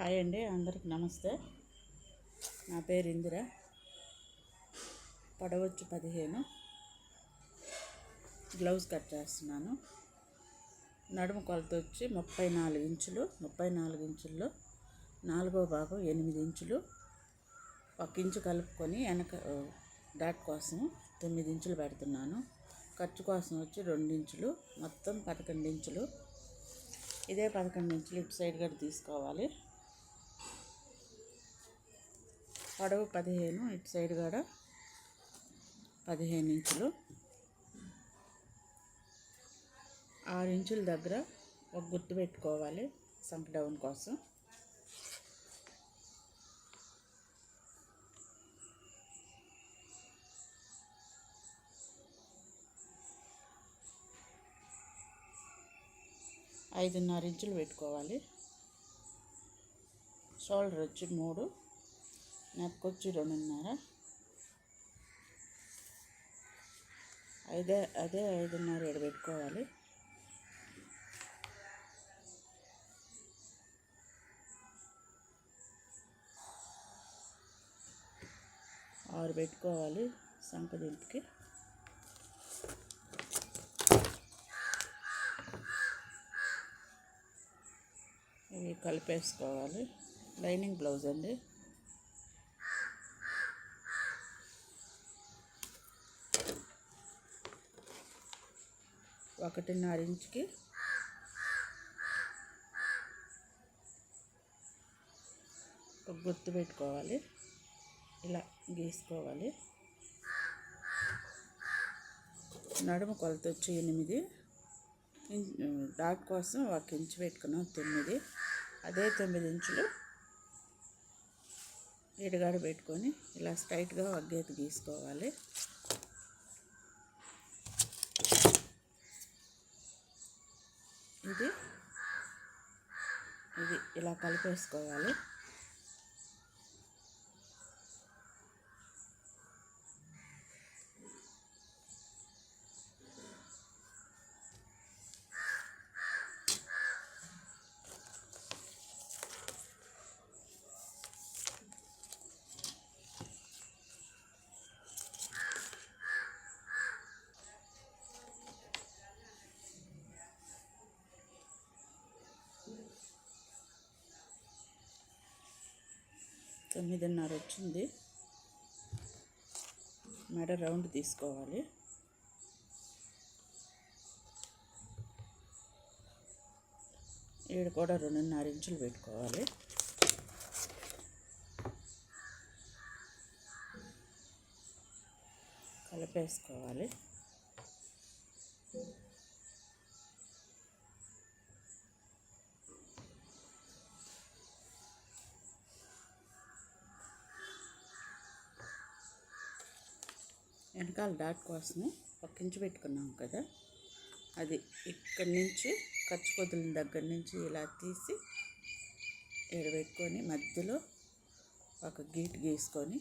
Hi అండి, అందరికి నమస్తే. నా పేరు ఇందిర. పొడవచ్చు 15, బ్లౌజ్ కట్ చేస్తున్నాను. నడుము కొలత వచ్చి 34 ఇంచులు. 34 ఇంచుల్లో 4వ భాగం 8 ఇంచులు, 1 ఇంచు కలుపుకొని వెనక డాట్ కోసం 9 ఇంచులు పెడుతున్నాను. ఖర్చు కోసం వచ్చి 2 ఇంచులు, మొత్తం 11 ఇంచులు. ఇదే 11 ఇంచులు ఇటు సైడ్ కూడా తీసుకోవాలి. పొడవు 15, ఇటు సైడ్ కూడా 15 ఇంచులు. 6 ఇంచుల దగ్గర ఒక గుర్తు పెట్టుకోవాలి సంక్ డౌన్ కోసం. ఐదున్నర ఇంచులు పెట్టుకోవాలి. షోల్డర్ వచ్చి 3, నెక్ వచ్చి 2.5. అదే 5.5 ఇక్కడ పెట్టుకోవాలి. ఆరు పెట్టుకోవాలి సంక దింపుకి. ఇవి కలిపేసుకోవాలి. లైనింగ్ బ్లౌజ్ అండి. ఒకటిన్నర ఇంచుకి ఒక గుర్తు పెట్టుకోవాలి. ఇలా గీసుకోవాలి. నడుము కొలత వచ్చి 8, డాట్ కోసం 1 ఇంచు పెట్టుకున్నాం 9. అదే 9 ఇంచులు ఈడగాడ పెట్టుకొని ఇలా స్ట్రైట్గా ఒక గీత గీసుకోవాలి. ఇది ఇలా కలిపేసుకోవాలి. తొమ్మిదిన్నర వచ్చింది. మెడ రౌండ్ తీసుకోవాలి. ఈడ కూడా 2.5 ఇంచులు పెట్టుకోవాలి. కలిపేసుకోవాలి. వెనకాల డాట్ కోసం 1 ఇంచు పెట్టుకున్నాం కదా, అది ఇక్కడి నుంచి ఖర్చు కొద్దుల దగ్గర నుంచి ఇలా తీసి ఈడ పెట్టుకొని మధ్యలో ఒక గీట్ గీసుకొని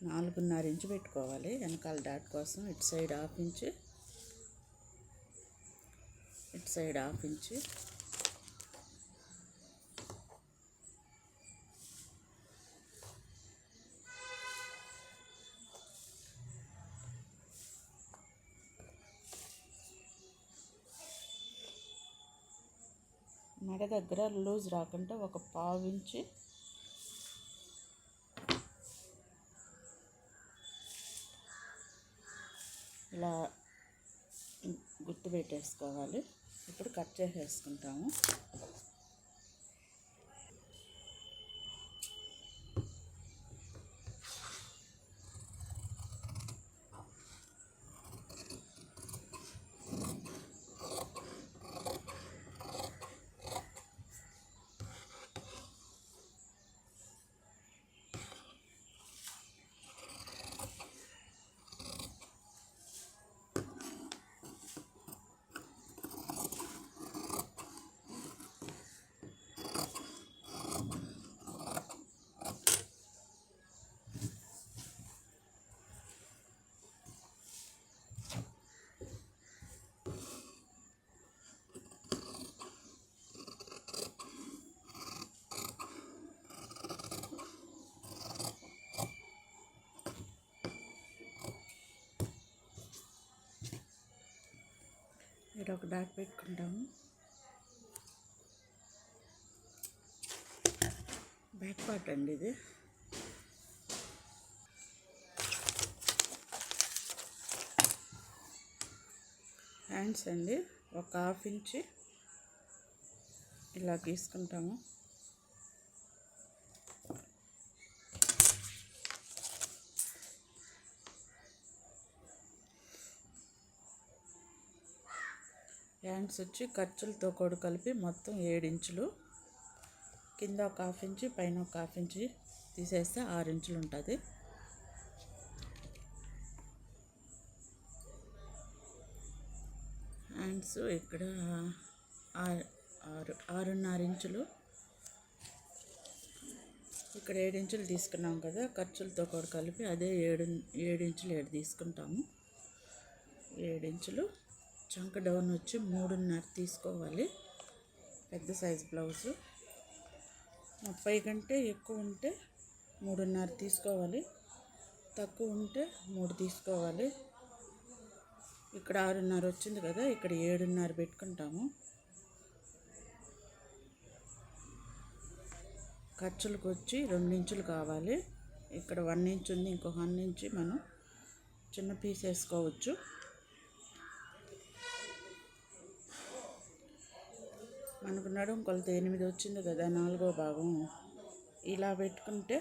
4.5 ఇంచు పెట్టుకోవాలి. వెనకాల డాట్ కోసం ఇటు సైడ్ 1/2 ఇంచు, ఇటు సైడ్ 1/2 ఇంచు. మెడ దగ్గర లూజ్ రాకుండా ఒక 1/2 ఇంచు ఇలా గుర్తు పెట్టేసుకోవాలి. ఇప్పుడు కట్ చేసేసుకుంటాము. ఇక్కడ ఒక డాట్ పెట్టుకుంటాము. బ్యాక్ పార్ట్ అండి ఇది. హ్యాండ్స్ అండి ఒక 1/2 ఇంచ్ ఇలా తీసుకుంటాము. హ్యాండ్స్ వచ్చి ఖర్చులతో కూడా కలిపి మొత్తం 7 ఇంచులు. కింద ఒక 1/2 ఇంచ్, పైన ఒక 1/2 ఇంచ్ తీసేస్తే 6 ఇంచులు ఉంటుంది. హ్యాండ్స్ ఇక్కడ 6.5 ఇంచులు, ఇక్కడ 7 ఇంచులు తీసుకున్నాం కదా ఖర్చులతో కూడా కలిపి, అదే 7 ఇంచులు తీసుకుంటాము. 7 ఇంచులు. చంక డౌన్ వచ్చి 3.5 తీసుకోవాలి. పెద్ద సైజు బ్లౌజు 30 కంటే ఎక్కువ ఉంటే 3.5 తీసుకోవాలి, తక్కువ ఉంటే 3 తీసుకోవాలి. ఇక్కడ 6.5 వచ్చింది కదా, ఇక్కడ 7.5 పెట్టుకుంటాము. ఖర్చులకు వచ్చి 2 ఇంచులు కావాలి. ఇక్కడ 1 ఇంచ్ ఉంది, ఇంకొక 1 ఇంచ్ మనం చిన్న పీస్ వేసుకోవచ్చు. మనకు నడుము కొలత 8 వచ్చింది కదా, 4వ భాగం. ఇలా పెట్టుకుంటే,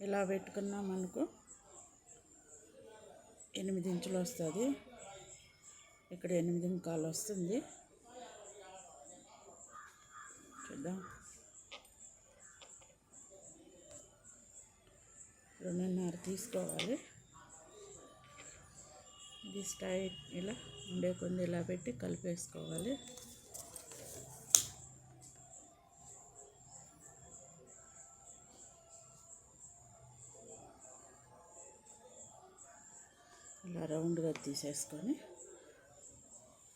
ఇలా పెట్టుకున్నా మనకు 8 ఇంచులు వస్తుంది. ఇక్కడ 8.25 వస్తుంది. చూద్దాం. 2.5 తీసుకోవాలి. ఇది స్ట్రైట్ ఇలా ఉండే కొంది ఇలా పెట్టి కలిపేసుకోవాలి. ఇలా రౌండ్గా తీసేసుకొని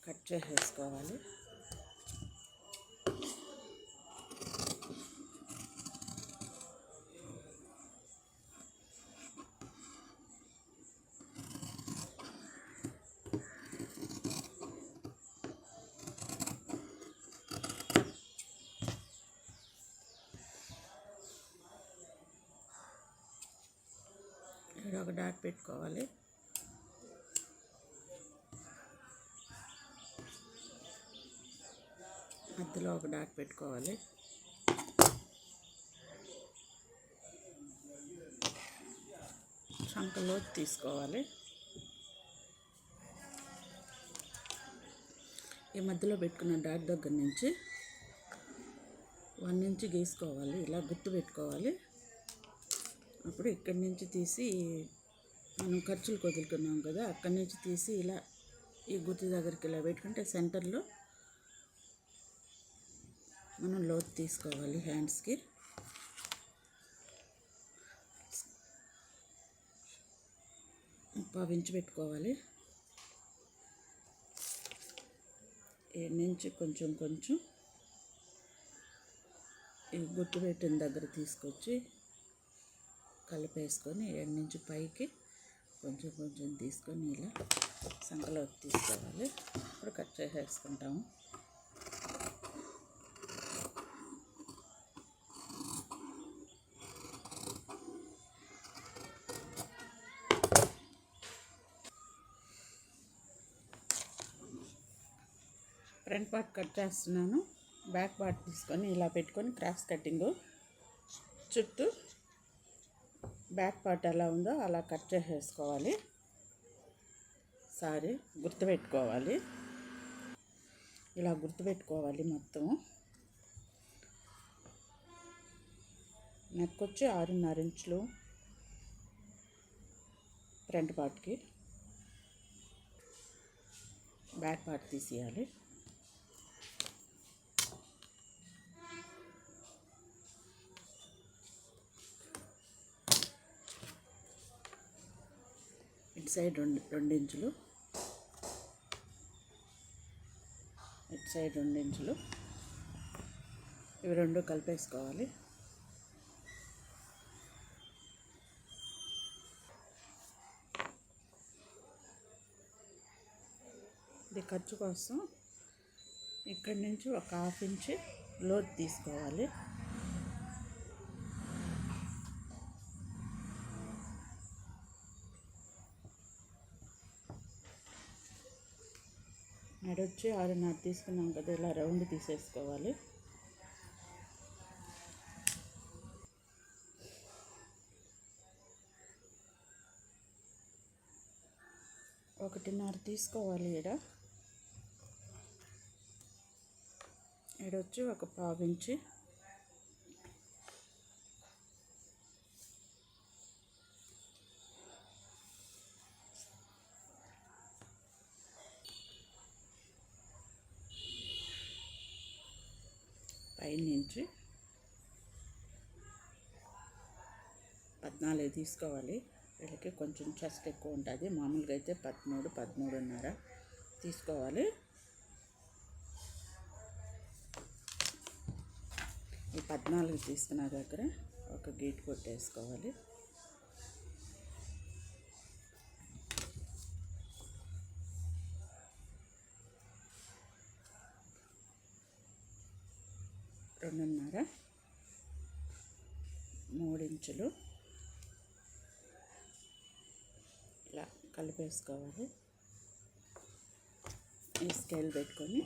కట్ చేసేసుకోవాలి. ఇక్కడ ఒక డాట్ పెట్టుకోవాలి. మధ్యలో ఒక డాట్ పెట్టుకోవాలి. చంకలో తీసుకోవాలి. ఈ మధ్యలో పెట్టుకున్న డాట్ దగ్గర నుంచి 1 ఇంచ్ గీసుకోవాలి. ఇలా గుర్తు పెట్టుకోవాలి. అప్పుడు ఇక్కడి నుంచి తీసి మనం ఖర్చులు వదులుకున్నాం కదా, అక్కడి నుంచి తీసి ఇలా ఈ గుర్తు దగ్గరికి ఇలా పెట్టుకుంటే సెంటర్లో మనం లోతు తీసుకోవాలి. హ్యాండ్స్కి పావించి పెట్టుకోవాలి. 7 నుంచి కొంచెం ఈ గుర్తు పెట్టిన దగ్గర తీసుకొచ్చి కలిపేసుకొని 7 నుంచి పైకి కొంచెం తీసుకొని ఇలా సంకలో తీసుకోవాలి. ఇప్పుడు కట్ చేసేసుకుంటాము. ఫ్రంట్ పార్ట్ కట్ చేస్తున్నాను. బ్యాక్ పార్ట్ తీసుకొని ఇలా పెట్టుకొని క్రాస్ కటింగ్ చుట్టూ బ్యాక్ పార్ట్ ఎలా ఉందో అలా కట్ చేసేసుకోవాలి. సారీ గుర్తుపెట్టుకోవాలి. ఇలా గుర్తుపెట్టుకోవాలి మొత్తం. నెక్ వచ్చి 6.5 ఇంచులు ఫ్రంట్ పార్ట్కి. బ్యాక్ పార్ట్ తీసేయాలి. ఇటు సైడ్ 2 ఇంచులు, ఇటు సైడ్ 2 ఇంచులు. ఇవి 2 కలిపేసుకోవాలి. ఇది ఖర్చు కోసం ఇక్కడి నుంచి ఒక 1/2 ఇంచు లోతు తీసుకోవాలి. మెడొచ్చి 6.5 తీసుకున్నాం కదా, ఇలా రౌండ్ తీసేసుకోవాలి. ఒకటిన్నర తీసుకోవాలి. ఈడొచ్చి ఒక 1/2 ఇంచు పైనుంచి 14 తీసుకోవాలి. వీళ్ళకి కొంచెం చెస్ట్ ఎక్కువ ఉంటుంది, మామూలుగా అయితే 13, 13.5 తీసుకోవాలి. ఈ 14 తీసుకున్న దగ్గర ఒక గీట్ కొట్టేసుకోవాలి. రెండున్నర 3 ఇంచులు ఇలా కలిపేసుకోవాలి. ఈ స్కేల్ పెట్టుకొని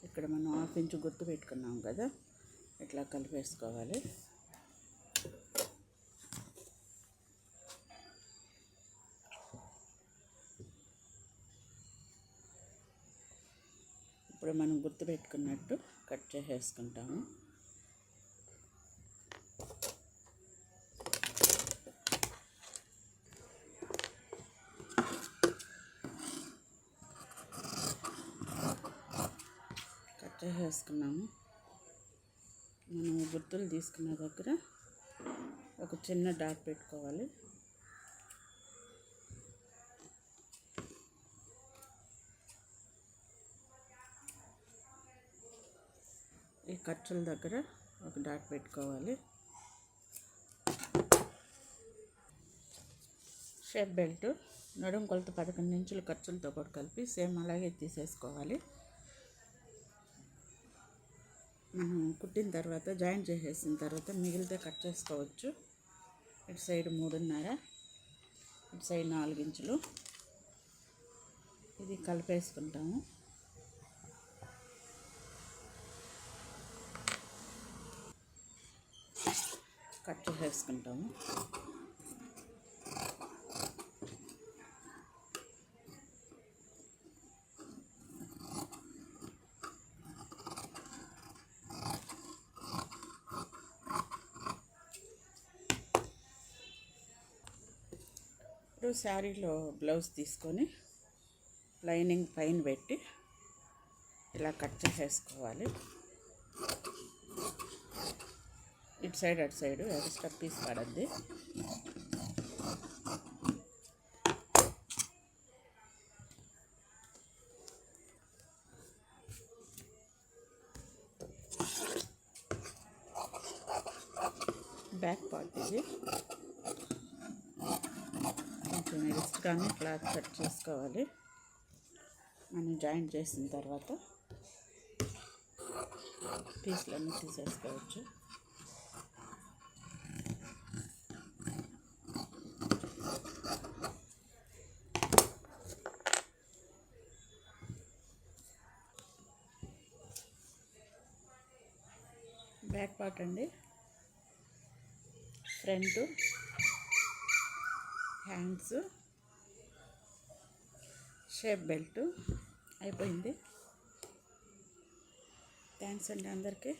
ఇక్కడ మనం 1/2 ఇంచు గుర్తు పెట్టుకున్నాం కదా, ఇట్లా కలిపేసుకోవాలి. ఇప్పుడు మనం గుర్తు పెట్టుకున్నట్టు కట్ చేసేసుకుంటాము. వేసుకున్నాము. మనం గుర్తులు తీసుకున్న దగ్గర ఒక చిన్న డాట్ పెట్టుకోవాలి. ఈ ఖర్చుల దగ్గర ఒక డాట్ పెట్టుకోవాలి. షేప్ బెల్ట్ నడుము కొలత 11 ఇంచుల ఖర్చులతో కూడా కలిపి సేమ్ అలాగే తీసేసుకోవాలి. మనం కుట్టిన తర్వాత జాయింట్ చేసేసిన తర్వాత మిగిలితే కట్ చేసుకోవచ్చు. ఇటు సైడ్ 3.5, ఇటు సైడ్ 4 ఇంచులు ఇది కలిపేసుకుంటాము. కట్ చేసేసుకుంటాము. ఇప్పుడు శారీలో బ్లౌజ్ తీసుకొని లైనింగ్ పైన పెట్టి ఇలా కట్ చేసేసుకోవాలి. ఇటు సైడ్ అటు సైడ్ ఎక్స్ట్రా పీస్ పడద్ది. బ్యాక్ పార్ట్ ఇది కొంచెం ఎక్స్ట్రానే క్లాత్ కట్ చేసుకోవాలి. మనం జాయింట్ చేసిన తర్వాత పీస్లన్నీ తీసేసుకోవచ్చు. బ్యాక్ పార్ట్ అండి, ఫ్రంట్, హ్యాండ్స్, షేప్ బెల్ట్ అయిపోయింది. థ్యాంక్స్ అండి అందరికీ.